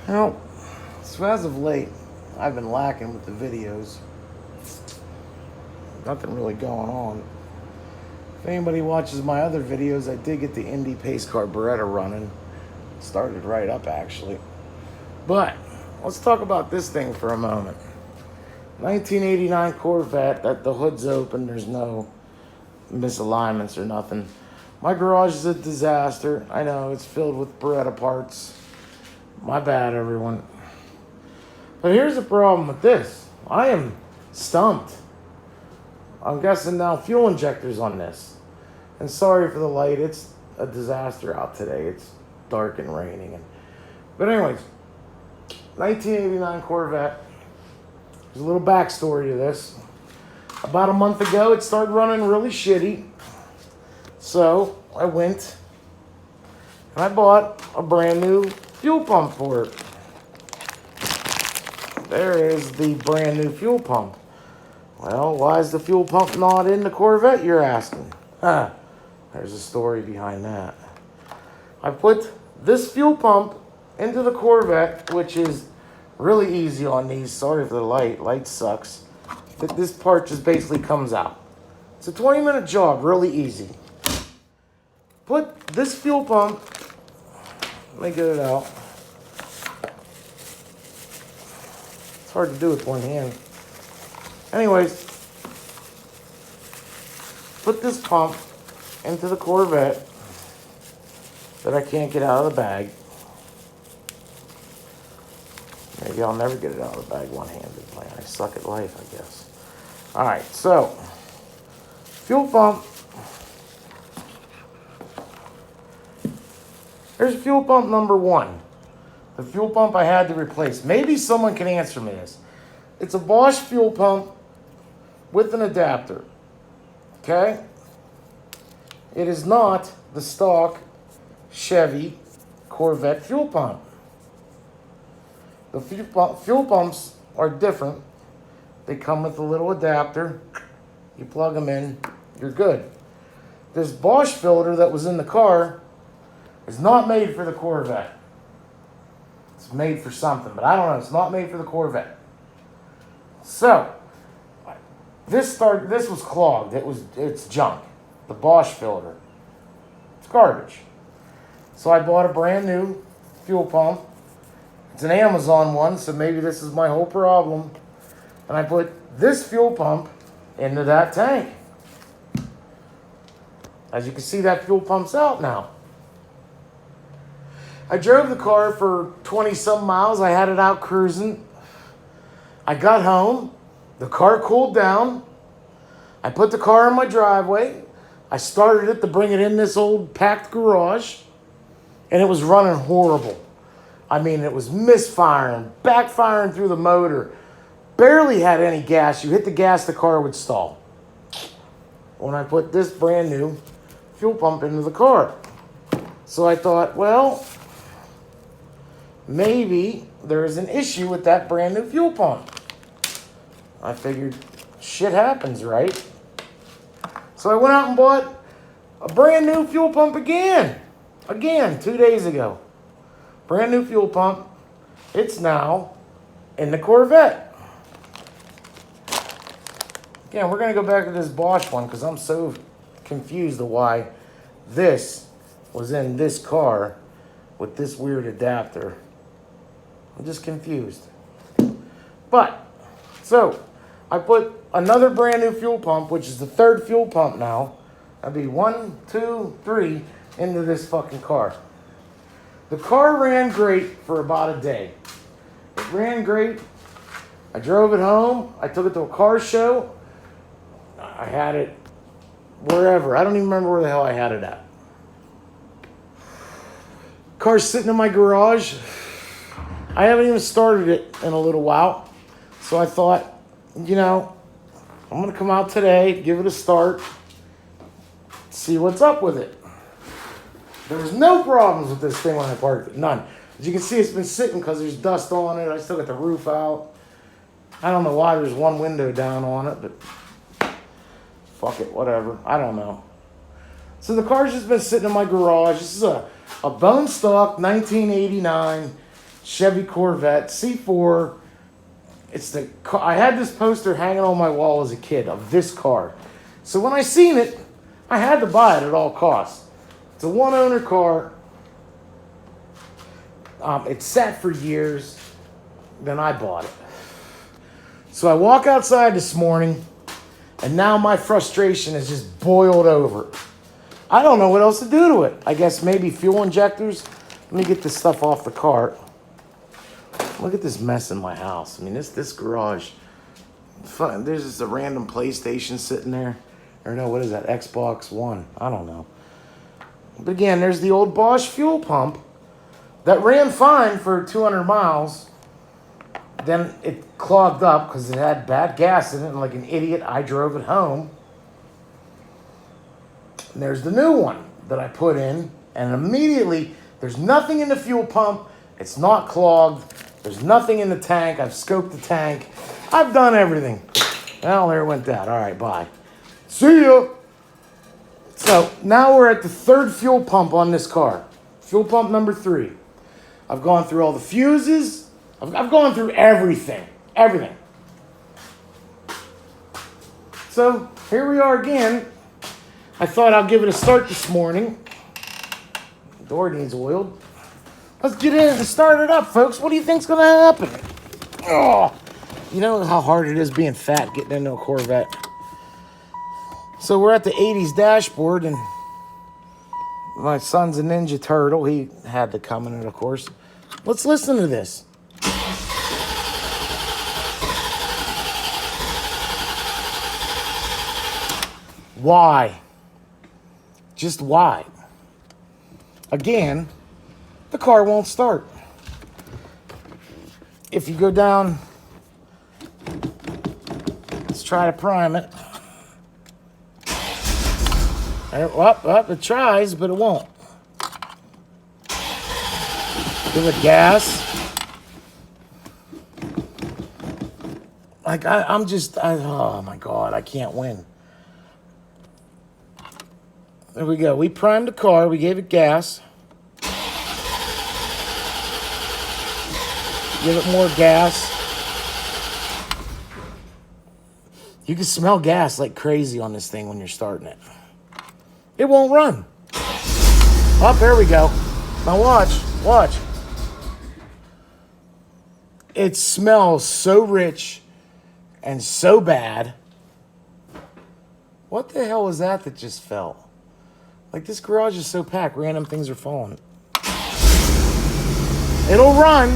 Well, so as of late, I've been lacking with the videos. Nothing really going on. If anybody watches my other videos, I did get the Indy Pace Car Beretta running. Started right up, actually. But let's talk about this thing for a moment. 1989 Corvette, that the hood's open, there's no misalignments or nothing. My garage is a disaster. I know, it's filled with Beretta parts. My bad, everyone. But here's the problem with this. I am stumped. I'm guessing now fuel injectors on this. And sorry for the light, it's a disaster out today. It's dark and raining. But anyways, 1989 Corvette. There's a little backstory to this. About a month ago, it started running really shitty. So I went and I bought a brand new fuel pump for it. There is the brand new fuel pump. Well, why is the fuel pump not in the Corvette, you're asking? There's a story behind that. I put this fuel pump into the Corvette, which is really easy on these. Sorry for the light. Light sucks. This part just basically comes out. It's a 20-minute job, really easy. Put this fuel pump, let me get it out. It's hard to do with one hand. Anyways, put this pump into the Corvette that I can't get out of the bag. Maybe I'll never get it out of the bag one-handed. I suck at life, I guess. All right, so fuel pump. Here's fuel pump number one. The fuel pump I had to replace. Maybe someone can answer me this. It's a Bosch fuel pump with an adapter. Okay? It is not the stock Chevy Corvette fuel pump. The fuel pumps are different. They come with a little adapter. You plug them in, you're good. This Bosch filter that was in the car is not made for the Corvette. It's made for something, but I don't know. It's not made for the Corvette. So, this was clogged. It's junk. The Bosch filter. It's garbage. So I bought a brand new fuel pump. It's an Amazon one, so maybe this is my whole problem. And I put this fuel pump into that tank. As you can see, that fuel pump's out now. I drove the car for 20-some miles. I had it out cruising. I got home. The car cooled down. I put the car in my driveway. I started it to bring it in this old packed garage. And it was running horrible. I mean, it was misfiring, backfiring through the motor. Barely had any gas. You hit the gas, the car would stall. When I put this brand new fuel pump into the car. So I thought, well, maybe there's an issue with that brand new fuel pump. I figured shit happens, right? So I went out and bought a brand new fuel pump again. Again, 2 days ago. Brand new fuel pump. It's now in the Corvette. Again, we're going to go back to this Bosch one because I'm so confused of why this was in this car with this weird adapter. I'm just confused. But, so, I put another brand new fuel pump, which is the third fuel pump now. That'd be 1, 2, 3 into this fucking car. The car ran great for about a day. It ran great. I drove it home. I took it to a car show. I had it wherever. I don't even remember where the hell I had it at. Car's sitting in my garage. I haven't even started it in a little while. So I thought, you know, I'm going to come out today, give it a start, see what's up with it. There was no problems with this thing when I parked it. None. As you can see, it's been sitting because there's dust on it. I still got the roof out. I don't know why there's one window down on it, but fuck it, whatever. I don't know. So the car's just been sitting in my garage. This is a bone stock 1989 Chevy Corvette C4. It's the car. I had this poster hanging on my wall as a kid of this car. So when I seen it, I had to buy it at all costs. It's a one-owner car. It sat for years. Then I bought it. So I walk outside this morning, and now my frustration is just boiled over. I don't know what else to do to it. I guess maybe fuel injectors. Let me get this stuff off the cart. Look at this mess in my house. I mean, this garage. Fun. There's just a random PlayStation sitting there. Or no, what is that? Xbox One. I don't know. But again, there's the old Bosch fuel pump that ran fine for 200 miles. Then it clogged up because it had bad gas in it. And like an idiot, I drove it home. And there's the new one that I put in. And immediately, there's nothing in the fuel pump. It's not clogged. There's nothing in the tank. I've scoped the tank. I've done everything. Well, there went that. All right, bye. See ya. So now we're at the third fuel pump on this car. Fuel pump number 3. I've gone through all the fuses. I've gone through everything. Everything. So here we are again. I thought I'll give it a start this morning. The door needs oiled. Let's get in and start it up, folks. What do you think's going to happen? Oh, you know how hard it is being fat, getting into a Corvette. So we're at the 80s dashboard, and my son's a Ninja Turtle. He had to come in it, of course. Let's listen to this. Why? Just why? Again, the car won't start. If you go down, let's try to prime it. Well, it tries, but it won't. Give it gas. Like, oh my God, I can't win. There we go. We primed the car. We gave it gas. Give it more gas. You can smell gas like crazy on this thing when you're starting it. It won't run. Oh, there we go. Now watch. It smells so rich and so bad. What the hell was that just fell? Like, this garage is so packed, random things are falling. It'll run.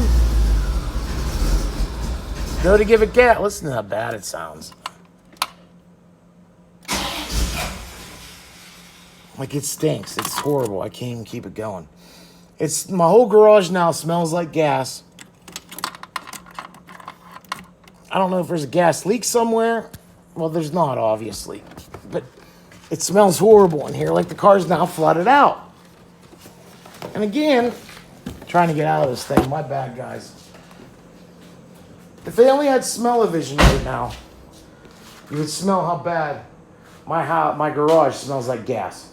Go to give it gas. Listen to how bad it sounds. Like, it stinks. It's horrible. I can't even keep it going. My whole garage now smells like gas. I don't know if there's a gas leak somewhere. Well, there's not, obviously. But it smells horrible in here, like the car's now flooded out. And again, trying to get out of this thing. My bad, guys. If they only had smell-o-vision right now, you would smell how bad my garage smells like gas.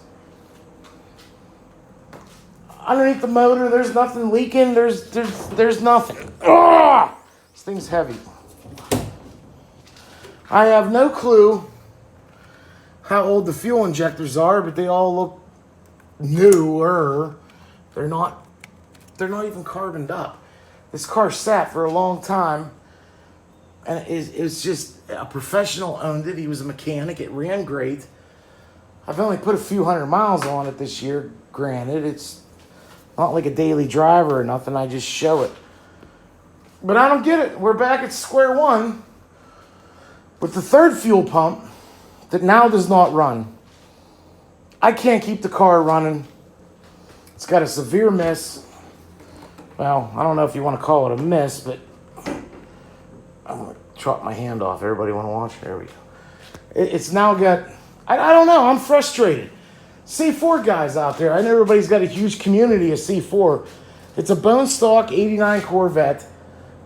Underneath the motor, there's nothing leaking. There's nothing. Ugh! This thing's heavy. I have no clue how old the fuel injectors are, but they all look newer. They're not even carboned up. This car sat for a long time, and it was just a professional owned it. He was a mechanic. It ran great. I've only put a few hundred miles on it this year. Granted, it's not like a daily driver or nothing. I just show it. But I don't get it. We're back at square one with the third fuel pump that now does not run. I can't keep the car running. It's got a severe miss. Well, I don't know if you want to call it a miss, but I'm going to chop my hand off. Everybody want to watch? There we go. It's now got, I don't know. I'm frustrated. C4 guys out there. I know everybody's got a huge community of C4. It's a bone stock 89 Corvette.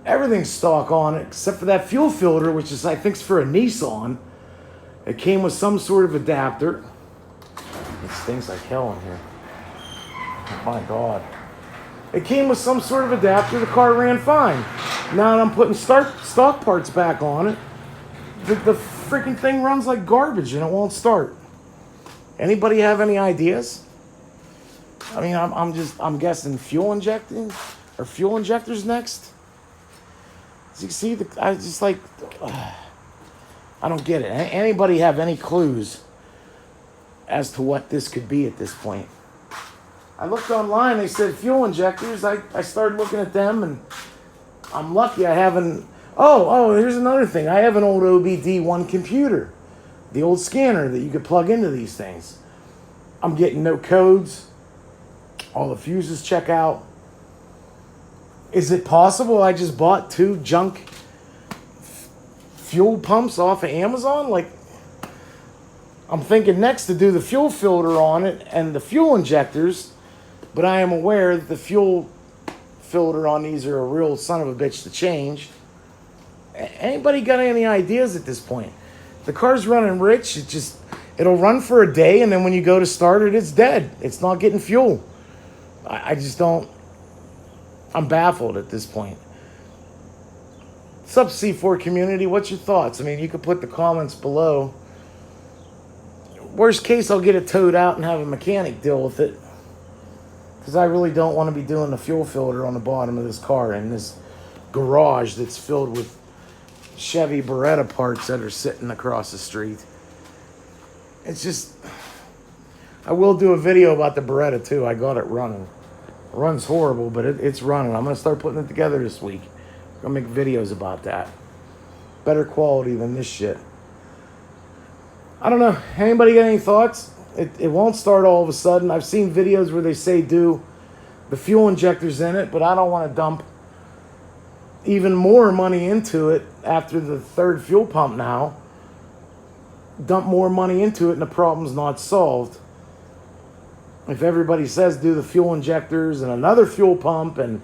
Everything's stock on it except for that fuel filter, which is, I think, for a Nissan. It came with some sort of adapter. It stinks like hell in here. Oh my God. It came with some sort of adapter. The car ran fine. Now that I'm putting stock parts back on it, the freaking thing runs like garbage and it won't start. Anybody have any ideas? I mean, I'm guessing fuel injecting or fuel injectors next. As you see, I just like, I don't get it. Anybody have any clues as to what this could be at this point? I looked online, they said fuel injectors. I started looking at them, and I'm lucky I haven't. Oh, here's another thing. I have an old OBD1 computer, the old scanner that you could plug into these things. I'm getting no codes. All the fuses check out. Is it possible I just bought 2 junk fuel pumps off of Amazon? Like, I'm thinking next to do the fuel filter on it and the fuel injectors, but I am aware that the fuel filter on these are a real son of a bitch to change. Anybody got any ideas at this point? The car's running rich. It'll run for a day, and then when you go to start it, it's dead. It's not getting fuel. I just don't. I'm baffled at this point. What's up, C4 community? What's your thoughts? I mean, you could put the comments below. Worst case, I'll get it towed out and have a mechanic deal with it. Because I really don't want to be doing the fuel filter on the bottom of this car in this garage that's filled with Chevy Beretta parts that are sitting across the street. It's just... I will do a video about the Beretta too. I got it running. It runs horrible, but it's running. I'm going to start putting it together this week. I'm going to make videos about that. Better quality than this shit. I don't know. Anybody got any thoughts? It won't start all of a sudden. I've seen videos where they say do the fuel injectors in it, but I don't want to dump even more money into it after the 3rd fuel pump now. Dump more money into it and the problem's not solved. If everybody says do the fuel injectors and another fuel pump and,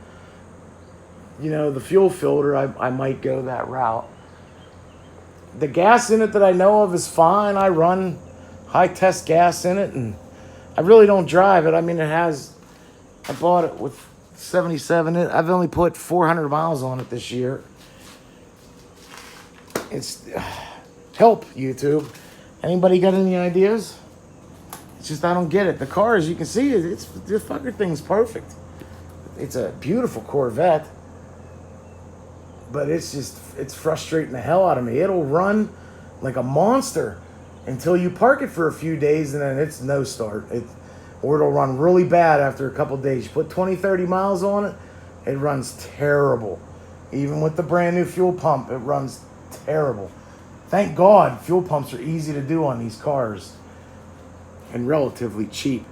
you know, the fuel filter, I might go that route. The gas in it that I know of is fine. I run high test gas in it, and I really don't drive it. I mean, I bought it with 77. I've only put 400 miles on it this year. It's help, YouTube. Anybody got any ideas? It's just I don't get it. The car, as you can see, the fucker thing's perfect. It's a beautiful Corvette, but it's frustrating the hell out of me. It'll run like a monster until you park it for a few days, and then it's no start. Or it'll run really bad after a couple days. You put 20, 30 miles on it, it runs terrible. Even with the brand new fuel pump, it runs terrible. Thank God fuel pumps are easy to do on these cars and relatively cheap.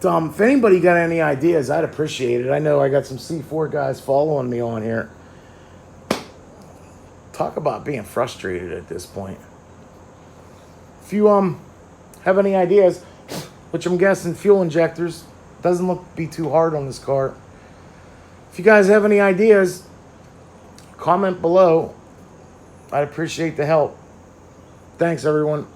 If anybody got any ideas, I'd appreciate it. I know I got some C4 guys following me on here. Talk about being frustrated at this point. If you have any ideas, which I'm guessing fuel injectors, doesn't look to be too hard on this car. If you guys have any ideas, comment below. I'd appreciate the help. Thanks, everyone.